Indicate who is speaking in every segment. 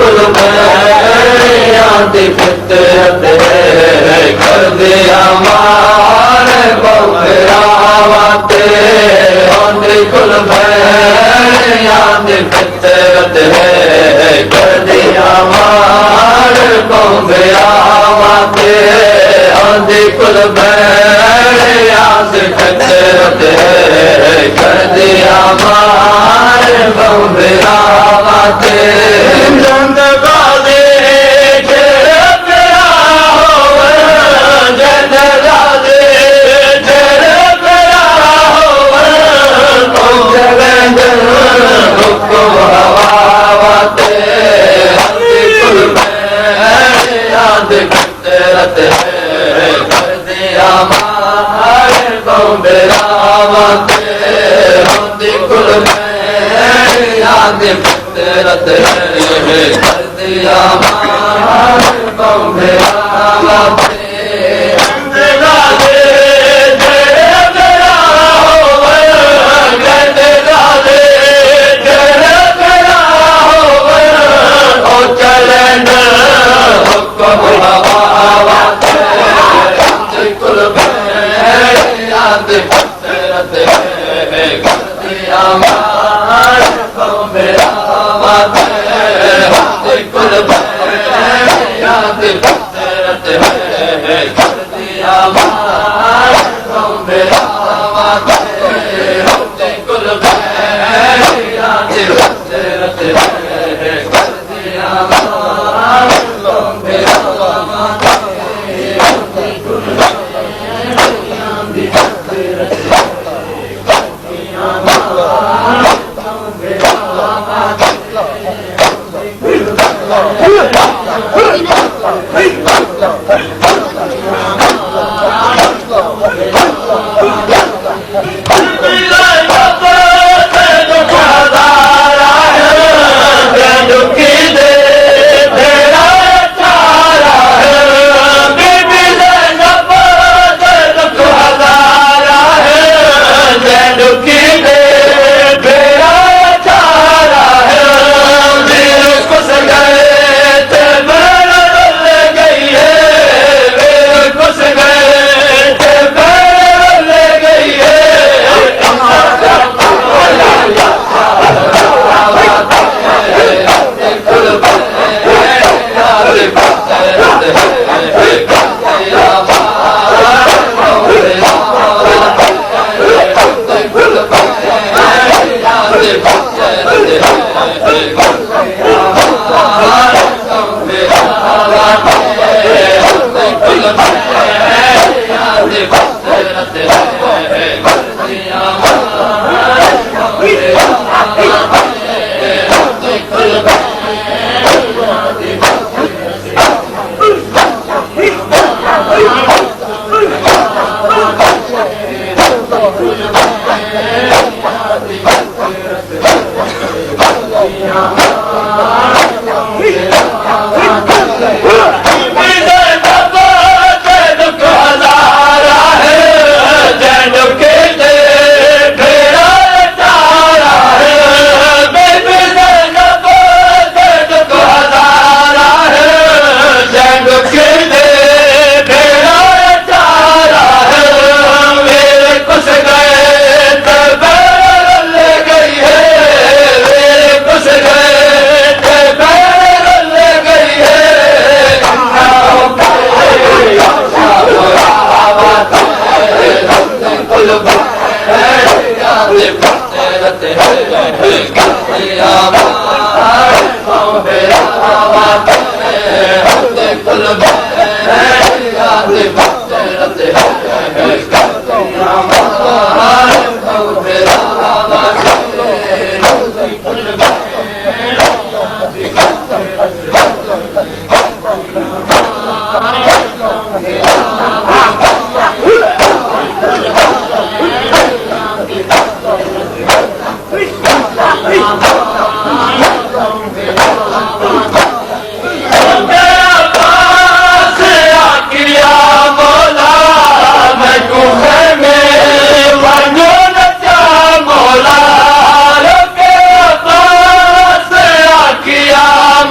Speaker 1: कुल याद फितरत है कर दिया मार बमरावत कुल याद फितरत है कर दिया मार बमरावत कुल याद फितरत है कर दिया मार बमरावत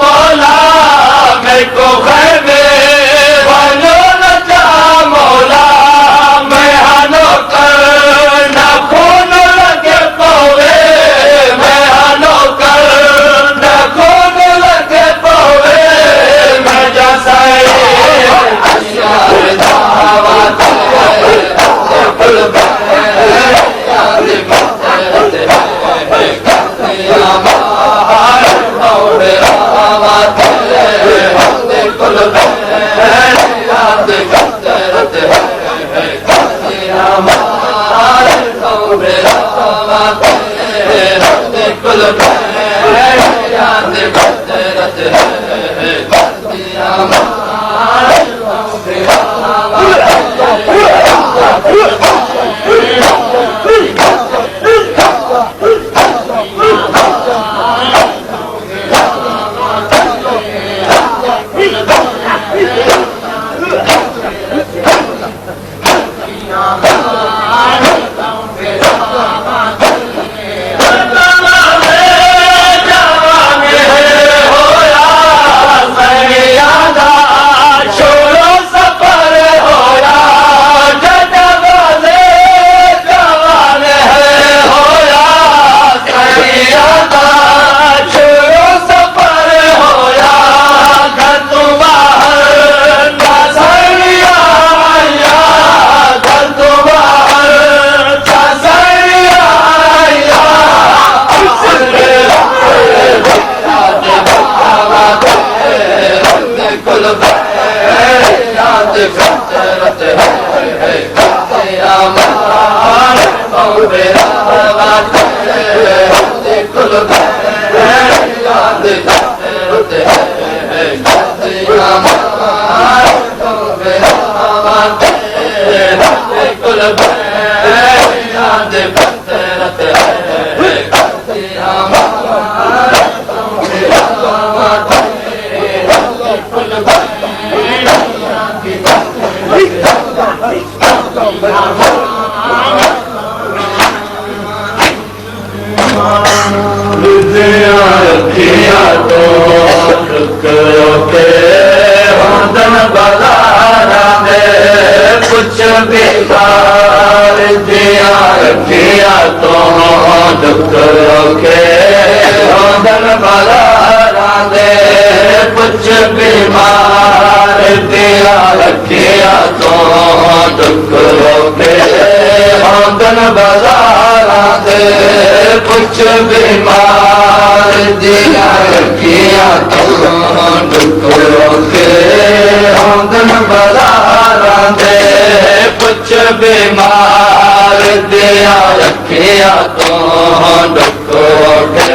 Speaker 2: मौला
Speaker 1: करदिया मार को बेरावाते कुल याद फितरत है करदिया मार को बेरावाते कुल रखिया तो के होंदन बाजारा में कुछ बेकार दिया रखिया तो के होंदन बाजारा में कुछ बीमार दिया रखिया तो के होंदन बाजारा में कुछ बीमार दिया रखिया तो के होंदन बाजारा में कुछ बीमार दिया रखिया तो के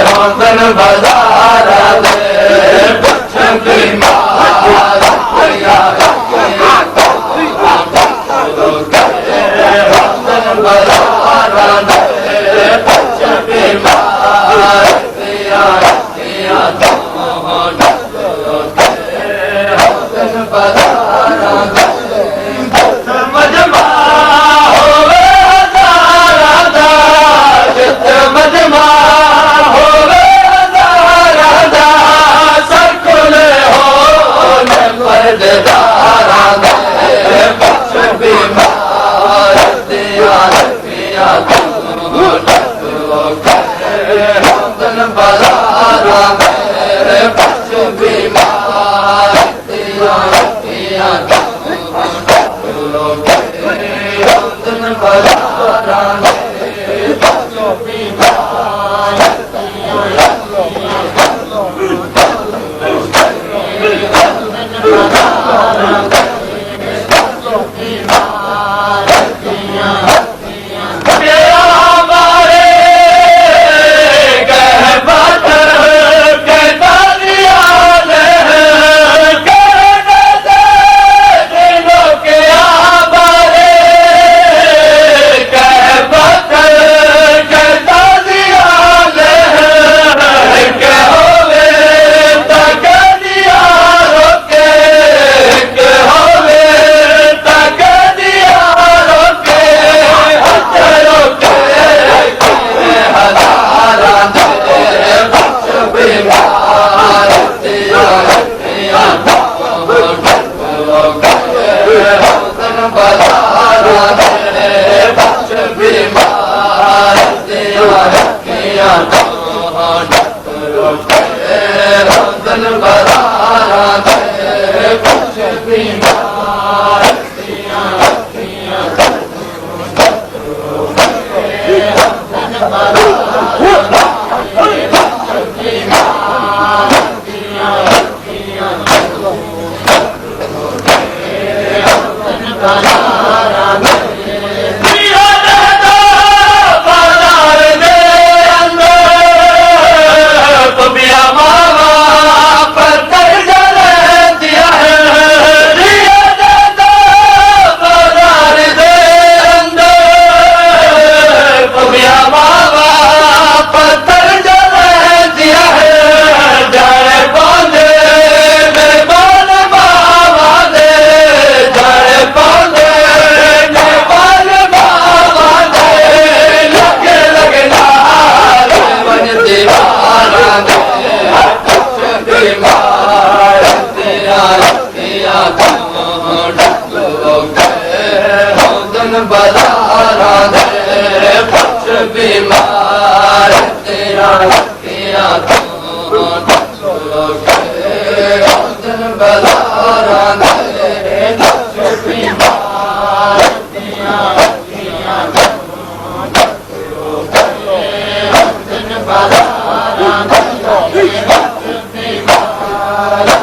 Speaker 1: होंदन बाजारा में कुछ बीमार दिया रखिया होंदन बाजारा में कुछ बीमार दिया रखिया तो होंदन बाजारा मजमा होवे हजारा दा जित मजमा होवे हजारा दा सरकुले होने पर्देदारा दा कुछ बीमार दिया रखिया तो होंदन बाजारा में कुछ बीमार दिया रखिया तो होंदन बाजारा में कुछ बीमार बाजारा दे कुछ बीमार तेरा किया तो बाजारा दे कुछ बीमार तेरा किया बाजारा दे कुछ बीमार